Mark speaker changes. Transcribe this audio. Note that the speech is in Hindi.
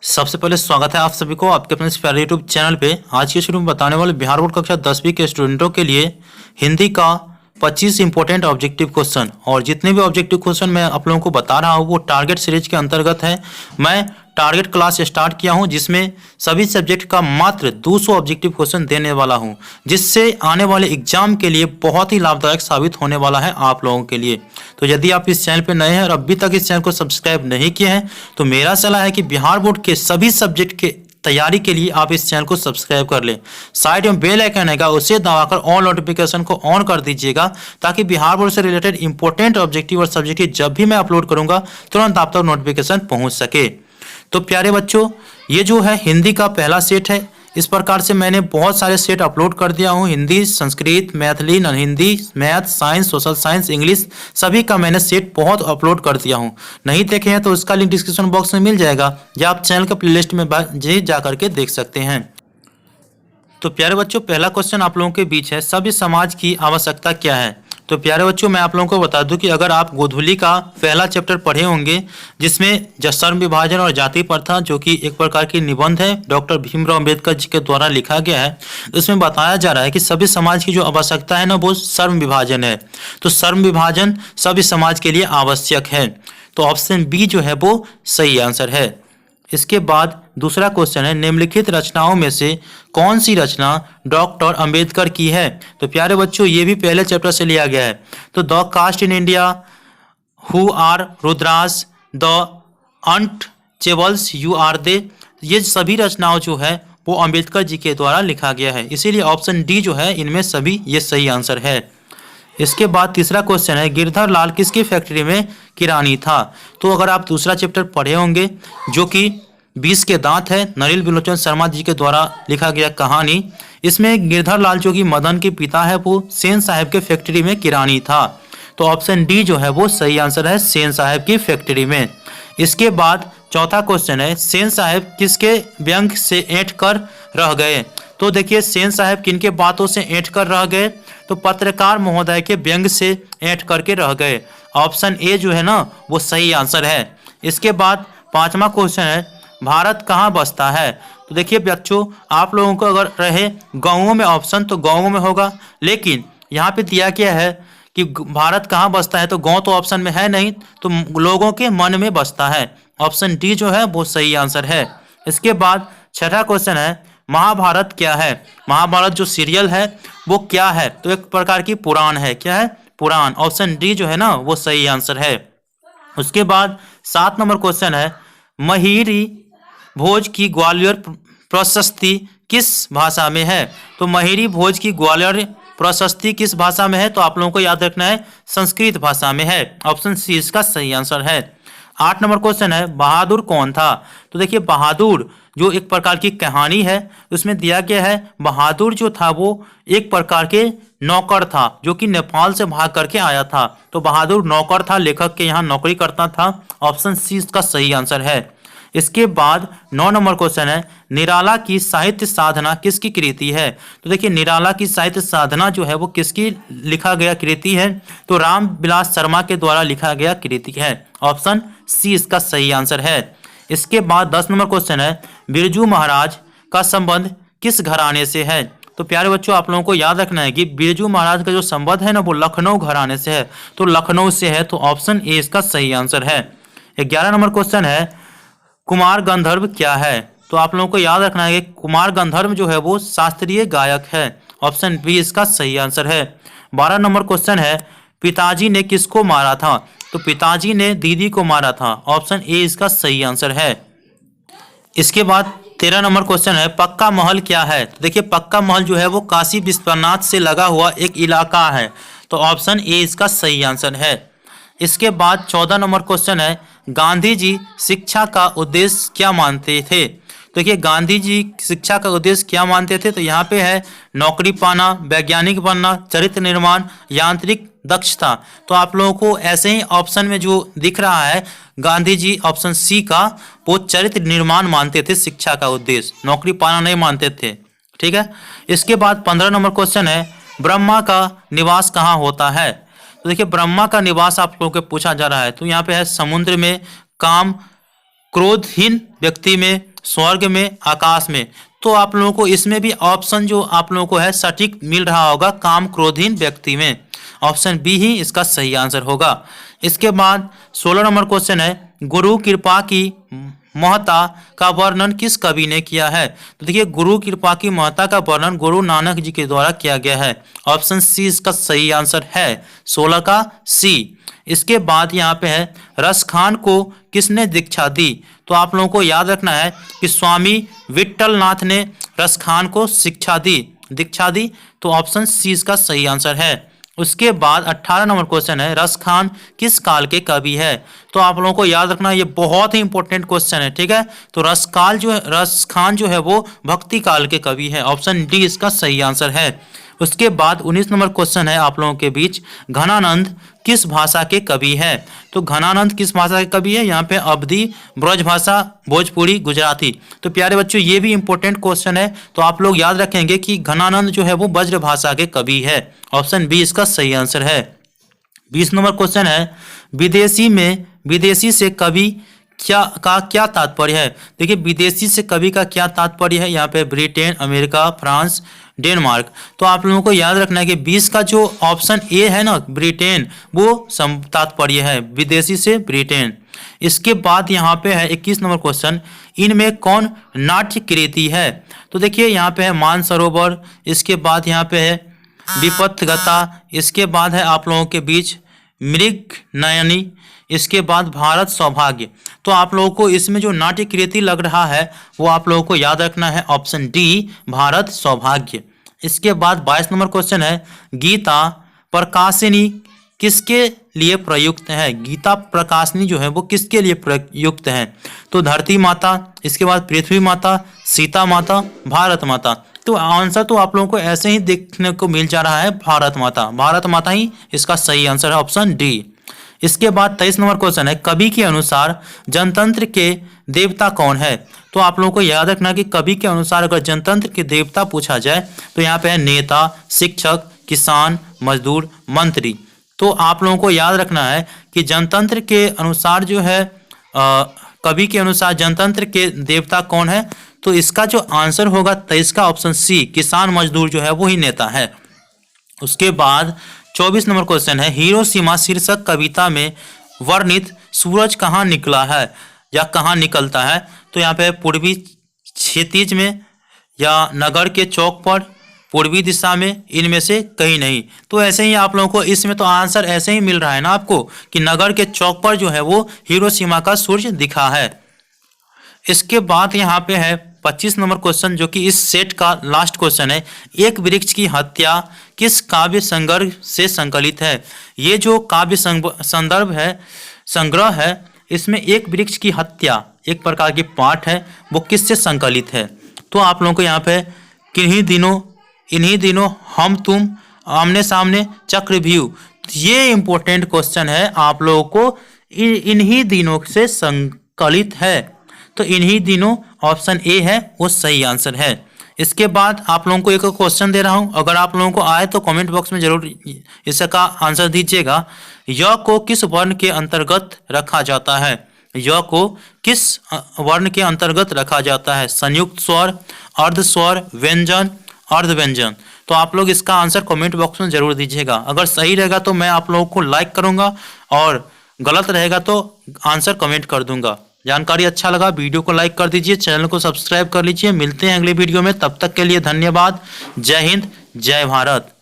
Speaker 1: सबसे पहले स्वागत है आप सभी को आपके अपने इस प्यारे यूट्यूब चैनल पे। आज के शुरू में बताने वाले बिहार बोर्ड कक्षा 10वीं के स्टूडेंटों के लिए हिंदी का 25 इंपॉर्टेंट ऑब्जेक्टिव क्वेश्चन, और जितने भी ऑब्जेक्टिव क्वेश्चन मैं आप लोगों को बता रहा हूँ वो टारगेट सीरीज के अंतर्गत है। मैं टारगेट क्लास स्टार्ट किया हूँ जिसमें सभी सब्जेक्ट का मात्र 200 ऑब्जेक्टिव क्वेश्चन देने वाला हूँ, जिससे आने वाले एग्जाम के लिए बहुत ही लाभदायक साबित होने वाला है आप लोगों के लिए। तो यदि आप इस चैनल पर नए हैं और अभी तक इस चैनल को सब्सक्राइब नहीं किए हैं तो मेरा सलाह है कि बिहार बोर्ड के सभी सब्जेक्ट के तैयारी के लिए आप इस चैनल को सब्सक्राइब कर लें। साइड में बेल आइकन आएगा, उसे दबाकर ऑल नोटिफिकेशन को ऑन कर दीजिएगा ताकि बिहार बोर्ड से रिलेटेड इंपॉर्टेंट ऑब्जेक्टिव और सब्जेक्टिव जब भी मैं अपलोड करूंगा तुरंत आप तक नोटिफिकेशन पहुंच सके। तो प्यारे बच्चों, ये जो है हिंदी का पहला सेट है। इस प्रकार से मैंने बहुत सारे सेट अपलोड कर दिया हूँ। Hindi, Sanskrit, Maithili, non Hindi, math, science, social science, English, सभी का मैंने सेट बहुत अपलोड कर दिया हूँ। नहीं देखे हैं तो उसका लिंक डिस्क्रिप्शन बॉक्स में मिल जाएगा या आप चैनल के प्लेलिस्ट में जा करके देख सकते हैं। तो प्यारे बच्चों, पहला क्वेश्चन आप लोगों के बीच है, सभ्य समाज की आवश्यकता क्या है। तो प्यारे बच्चों, मैं आप लोगों को बता दूं कि अगर आप गोधूली का पहला चैप्टर पढ़े होंगे जिसमें श्रम विभाजन और जाति प्रथा, जो कि एक प्रकार की निबंध है, डॉक्टर भीमराव अंबेडकर जी के द्वारा लिखा गया है, उसमें बताया जा रहा है कि सभ्य समाज की जो आवश्यकता है ना वो श्रम विभाजन है। तो श्रम विभाजन सभ्य समाज के लिए आवश्यक है। तो ऑप्शन बी जो है वो सही आंसर है। इसके बाद दूसरा क्वेश्चन है, निम्नलिखित रचनाओं में से कौन सी रचना डॉक्टर अंबेडकर की है। तो प्यारे बच्चों, ये भी पहले चैप्टर से लिया गया है। तो the caste in India, who are रुद्रास, the untouchables, you are they, ये सभी रचनाओं जो है वो अंबेडकर जी के द्वारा लिखा गया है। इसीलिए ऑप्शन डी जो है इनमें सभी ये सही आंसर है। इसके बाद तीसरा क्वेश्चन है, गिरधर लाल किसकी फैक्ट्री में किरानी था। तो अगर आप दूसरा चैप्टर पढ़े होंगे जो कि 20 के दांत है, नलिन बिलोचन शर्मा जी के द्वारा लिखा गया कहानी, इसमें गिरधर लाल जो कि मदन के पिता है वो सेन साहब के फैक्ट्री में किरानी था। तो ऑप्शन डी जो है वो सही आंसर है, सेन साहब की फैक्ट्री में। इसके बाद चौथा क्वेश्चन है, सेन साहब किसके व्यंग से ऐंठ कर रह गए। तो देखिए, सेन साहब किनके बातों से ऐंठ कर रह गए, तो पत्रकार महोदय के व्यंग से ऐंठ करके रह गए। ऑप्शन ए जो है ना वो सही आंसर है। इसके बाद पांचवा क्वेश्चन है, भारत कहाँ बसता है। तो देखिए बच्चों, आप लोगों को अगर रहे गाँवों में ऑप्शन तो गाँवों में होगा, लेकिन यहाँ पे दिया क्या है कि भारत कहाँ बसता है, तो गाँव तो ऑप्शन में है नहीं, तो लोगों के मन में बसता है। ऑप्शन डी जो है वो सही आंसर है। इसके बाद छठा क्वेश्चन है, महाभारत क्या है। महाभारत जो सीरियल है वो क्या है, तो एक प्रकार की पुराण है। क्या है? पुराण। ऑप्शन डी जो है ना वो सही आंसर है। उसके बाद 7 नंबर क्वेश्चन है, महिरी भोज की ग्वालियर प्रशस्ति किस भाषा में है। तो महिरी भोज की ग्वालियर प्रशस्ति किस भाषा में है, तो आप लोगों को याद रखना है संस्कृत भाषा में है। ऑप्शन सी इसका सही आंसर है। 8 नंबर क्वेश्चन है, बहादुर कौन था। तो देखिए, बहादुर जो एक प्रकार की कहानी है उसमें दिया गया है, बहादुर जो था वो एक प्रकार के नौकर था जो कि नेपाल से भाग करके आया था। तो बहादुर नौकर था, लेखक के यहाँ नौकरी करता था। ऑप्शन सी इसका सही आंसर है। इसके बाद 9 नंबर क्वेश्चन है, निराला की साहित्य साधना किसकी कृति है। तो देखिए, निराला की साहित्य साधना जो है वो किसकी लिखा गया कृति है, तो राम विलास शर्मा के द्वारा लिखा गया कृति है। ऑप्शन सी इसका सही आंसर है। इसके बाद 10 नंबर क्वेश्चन है, बिरजू महाराज का संबंध किस घराने से है। तो प्यारे बच्चों, आप लोगों को याद रखना है कि बिरजू महाराज का जो संबंध है ना वो लखनऊ घराने से है, तो लखनऊ से है, तो ऑप्शन ए इसका सही आंसर है। 11 नंबर क्वेश्चन है, कुमार गंधर्व क्या है। तो आप लोगों को याद रखना है कि कुमार गंधर्व जो है वो शास्त्रीय गायक है। ऑप्शन बी इसका सही आंसर है। 12 नंबर क्वेश्चन है, पिताजी ने किसको मारा था। तो पिताजी ने दीदी को मारा था। ऑप्शन ए इसका सही आंसर है। इसके बाद 13 नंबर क्वेश्चन है, पक्का महल क्या है। तो देखिए, पक्का महल जो है वो काशी विश्वनाथ से लगा हुआ एक इलाका है, तो ऑप्शन ए इसका सही आंसर है। इसके बाद 14 नंबर क्वेश्चन है, गांधी जी शिक्षा का उद्देश्य क्या मानते थे। देखिए, गांधी जी शिक्षा का उद्देश्य क्या मानते थे, तो यहाँ पे है नौकरी पाना, वैज्ञानिक बनना, चरित्र निर्माण, यांत्रिक दक्षता। तो आप लोगों को ऐसे ही ऑप्शन में जो दिख रहा है गांधी जी ऑप्शन सी का, वो चरित्र निर्माण मानते थे शिक्षा का उद्देश्य, नौकरी पाना नहीं मानते थे। ठीक है। इसके बाद 15 नंबर क्वेश्चन है, ब्रह्मा का निवास कहाँ होता है। तो देखिए, ब्रह्मा का निवास आप लोगों को पूछा जा रहा है, तो यहाँ पे है समुद्र में, काम क्रोधहीन व्यक्ति में, स्वर्ग में, आकाश में। तो आप लोगों को इसमें भी ऑप्शन जो आप लोगों को है सटीक मिल रहा होगा, काम क्रोधहीन व्यक्ति में। ऑप्शन बी ही इसका सही आंसर होगा। इसके बाद 16 नंबर क्वेश्चन है, गुरु कृपा की महत्ता का वर्णन किस कवि ने किया है? तो देखिए, गुरु कृपा की महत्ता का वर्णन गुरु नानक जी के द्वारा किया गया है। ऑप्शन सी इसका सही आंसर है, 16 का सी। इसके बाद यहाँ पे है, रसखान को किसने दीक्षा दी? तो आप लोगों को याद रखना है कि स्वामी विट्ठलनाथ ने रसखान को दीक्षा दी। तो ऑप्शन सी इसका सही आंसर है। उसके बाद 18 नंबर क्वेश्चन है, रसखान किस काल के कवि है? तो आप लोगों को याद रखना, ये बहुत ही इंपॉर्टेंट क्वेश्चन है, ठीक है। तो रसखान जो है वो भक्ति काल के कवि है। ऑप्शन डी इसका सही आंसर है। उसके बाद 19 नंबर क्वेश्चन है आप लोगों के बीच, घनानंद किस भाषा के कवि है? तो घनानंद किस भाषा के कवि है? यहाँ पे अवधी, ब्रजभाषा, भोजपुरी, गुजराती। तो प्यारे बच्चों, ये भी इंपॉर्टेंट क्वेश्चन है, तो आप लोग याद रखेंगे कि घनानंद जो है वो ब्रज भाषा के कवि है। ऑप्शन बी इसका सही आंसर है। 20 नंबर क्वेश्चन है, विदेशी से कवि क्या तात्पर्य है? देखिए, विदेशी से कवि का क्या तात्पर्य है? यहाँ पे ब्रिटेन, अमेरिका, फ्रांस, डेनमार्क। तो आप लोगों को याद रखना है कि 20 का जो ऑप्शन ए है ना, ब्रिटेन, वो तात्पर्य है, विदेशी से ब्रिटेन। इसके बाद यहाँ पे है 21 नंबर क्वेश्चन, इनमें कौन नाट्य कृति है? तो देखिए, यहाँ पे है मानसरोवर, इसके बाद यहाँ पे है विपत्तगता, इसके बाद है आप लोगों के बीच मृग नयनी, इसके बाद भारत सौभाग्य। तो आप लोगों को इसमें जो नाट्य कृति लग रहा है वो आप लोगों को याद रखना है, ऑप्शन डी भारत सौभाग्य। इसके बाद 22 नंबर क्वेश्चन है, गीता प्रकाशिनी किसके लिए प्रयुक्त है? गीता प्रकाशिनी जो है वो किसके लिए प्रयुक्त है? तो धरती माता, इसके बाद पृथ्वी माता, सीता माता, भारत माता। तो आंसर तो आप लोगों को ऐसे ही देखने को मिल जा रहा है, भारत माता ही इसका सही आंसर है, ऑप्शन डी। इसके बाद 23 नंबर क्वेश्चन है, कवि के अनुसार जनतंत्र के देवता कौन है? तो आप लोगों को याद रखना कि कवि के अनुसार अगर जनतंत्र के देवता पूछा जाए तो यहाँ पे है नेता, शिक्षक, किसान, मजदूर, मंत्री। तो आप लोगों को याद रखना है कि जनतंत्र के अनुसार जो है कवि के अनुसार जनतंत्र के देवता कौन है? तो इसका जो आंसर होगा 23 का ऑप्शन सी, किसान मजदूर जो है वही नेता है। उसके बाद 24 नंबर क्वेश्चन है, हिरोशिमा शीर्षक कविता में वर्णित सूरज कहाँ निकला है या कहाँ निकलता है? तो यहाँ पे पूर्वी क्षितिज में या नगर के चौक पर, पूर्वी दिशा में, इनमें से कहीं नहीं। तो ऐसे ही आप लोगों को इसमें तो आंसर ऐसे ही मिल रहा है ना आपको कि नगर के चौक पर जो है वो हिरोशिमा का सूरज दिखा है। इसके बाद यहाँ पे है 25 नंबर क्वेश्चन, जो कि इस सेट का लास्ट क्वेश्चन है, एक वृक्ष की हत्या किस काव्य संग्रह से संकलित है? ये जो काव्य संग्रह है, इसमें एक वृक्ष की हत्या एक प्रकार की पाठ है, वो किससे संकलित है? तो आप लोगों को यहाँ पे इन्हीं दिनों हम तुम आमने सामने चक्रव्यूह, ये इंपॉर्टेंट क्वेश्चन है, आप लोगों को इन्हीं दिनों से संकलित है। तो इन्हीं दिनों ऑप्शन ए है वो सही आंसर है। इसके बाद आप लोगों को एक क्वेश्चन दे रहा हूं, अगर आप लोगों को आए तो कमेंट बॉक्स में जरूर इसका आंसर दीजिएगा। य को किस वर्ण के अंतर्गत रखा जाता है? य को किस वर्ण के अंतर्गत रखा जाता है? संयुक्त स्वर, अर्ध स्वर, व्यंजन, अर्ध व्यंजन। तो आप लोग इसका आंसर कमेंट बॉक्स में जरूर दीजिएगा। अगर सही रहेगा तो मैं आप लोगों को लाइक करूंगा और गलत रहेगा तो आंसर कमेंट कर दूंगा। जानकारी अच्छा लगा वीडियो को लाइक कर दीजिए, चैनल को सब्सक्राइब कर लीजिए। मिलते हैं अगले वीडियो में, तब तक के लिए धन्यवाद। जय हिंद, जय भारत।